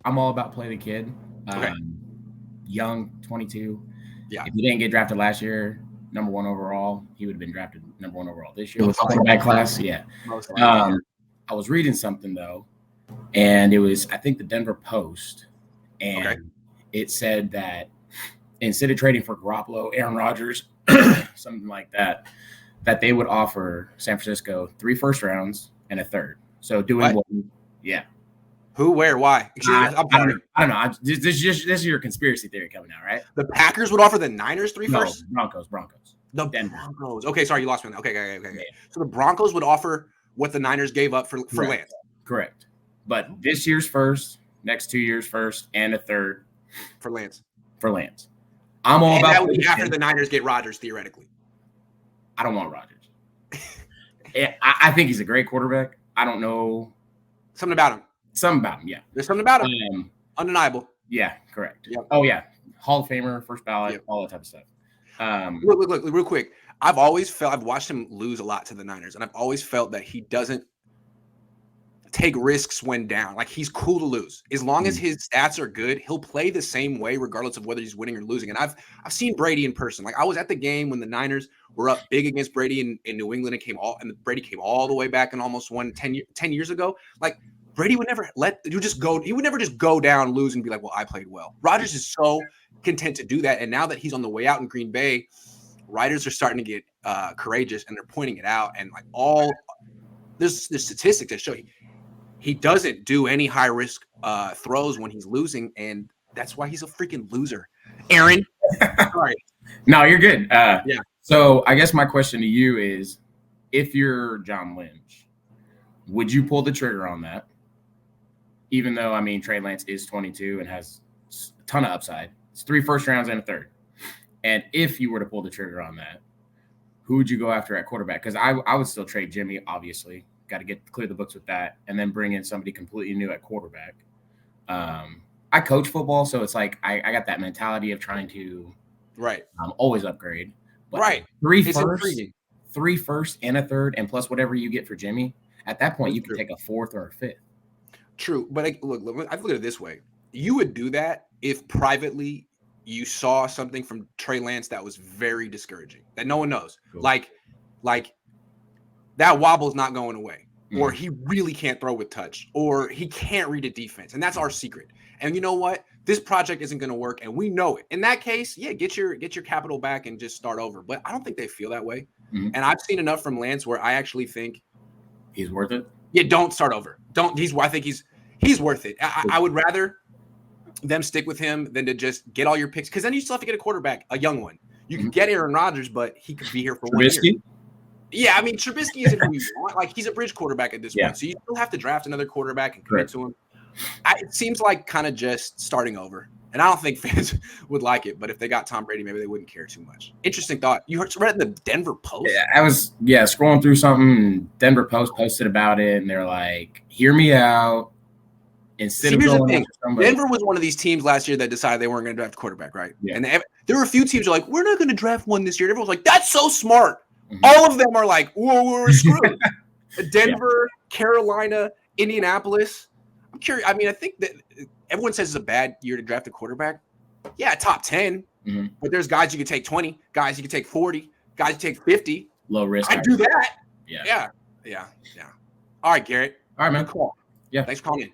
I'm all about play the kid. Okay. Young, 22. Yeah. If he didn't get drafted last year, number 1 overall, he would have been drafted number 1 overall this year with the quarterback class. Yeah. I was reading something though, and it was I think the Denver Post, and it said that instead of trading for Garoppolo, Aaron Rodgers, something like that, that they would offer San Francisco 3 first rounds and a third. So doing what? Yeah. Who, where, why? I don't know. This is your conspiracy theory coming out, right? The Packers would offer the Niners 3 first? Broncos. The Denver. Broncos. Okay, sorry, you lost me. Okay. Yeah. So the Broncos would offer what the Niners gave up for Lance. Correct. But this year's first, next 2 years first, and a third for Lance. I'm all about that would be after the Niners get Rodgers, theoretically. I don't want Rodgers. I think he's a great quarterback. I don't know. Something about him, yeah. There's something about him. Undeniable. Yeah, correct. Yep. Oh, yeah. Hall of Famer, first ballot, all that type of stuff. Look, real quick. I've watched him lose a lot to the Niners, and I've always felt that he doesn't take risks when down. Like, he's cool to lose. As long as his stats are good, he'll play the same way regardless of whether he's winning or losing. And I've seen Brady in person. Like, I was at the game when the Niners were up big against Brady in New England, and Brady came all the way back and almost won 10 years ago. Like, Brady would never he would never just go down, lose, and be like, well, I played well. Rodgers is so content to do that. And now that he's on the way out in Green Bay, writers are starting to get courageous, and they're pointing it out. And like there's statistics that show you he doesn't do any high risk throws when he's losing, and that's why he's a freaking loser. Aaron, sorry. No, you're good. Yeah. So I guess my question to you is, if you're John Lynch, would you pull the trigger on that? Even though, I mean, Trey Lance is 22 and has a ton of upside. It's 3 first rounds and a third. And if you were to pull the trigger on that, who would you go after at quarterback? Because I would still trade Jimmy, obviously. Got to clear the books with that, and then bring in somebody completely new at quarterback. I coach football, so it's like I got that mentality of trying to always upgrade. But 3 first and a third, and plus whatever you get for Jimmy. At that point, you can take a 4th or a 5th. True, but look, I've looked at it this way: you would do that if privately you saw something from Trey Lance that was very discouraging, that no one knows, cool. like that wobble's not going away, or he really can't throw with touch, or he can't read a defense, and that's our secret. And you know what? This project isn't going to work, and we know it. In that case, yeah, get your capital back and just start over. But I don't think they feel that way, and I've seen enough from Lance where I actually think he's worth it. Yeah, don't start over. I think he's worth it. I would rather them stick with him than to just get all your picks, because then you still have to get a quarterback, a young one. You can get Aaron Rodgers, but he could be here for 1 year. Yeah, I mean, Trubisky isn't who you want. Like, he's a bridge quarterback at this point, so you still have to draft another quarterback and commit to him. It seems like kind of just starting over, and I don't think fans would like it. But if they got Tom Brady, maybe they wouldn't care too much. Interesting thought. You read it in the Denver Post? Yeah, I was scrolling through something. And Denver Post posted about it, and they're like, "Hear me out." Instead of going after somebody, Denver was one of these teams last year that decided they weren't going to draft a quarterback, right? Yeah. And there were a few teams that were like, "We're not going to draft one this year." Everyone's like, "That's so smart." All of them are like, "Whoa, we're screwed." Denver, Carolina, Indianapolis. I'm curious. I mean, I think that everyone says it's a bad year to draft a quarterback. Yeah, top 10. But there's guys you could take 20, guys you could take 40, guys you take 50. Low risk. I'd do that. Yeah. All right, Garrett. All right, man. Cool. Yeah. Thanks for calling in.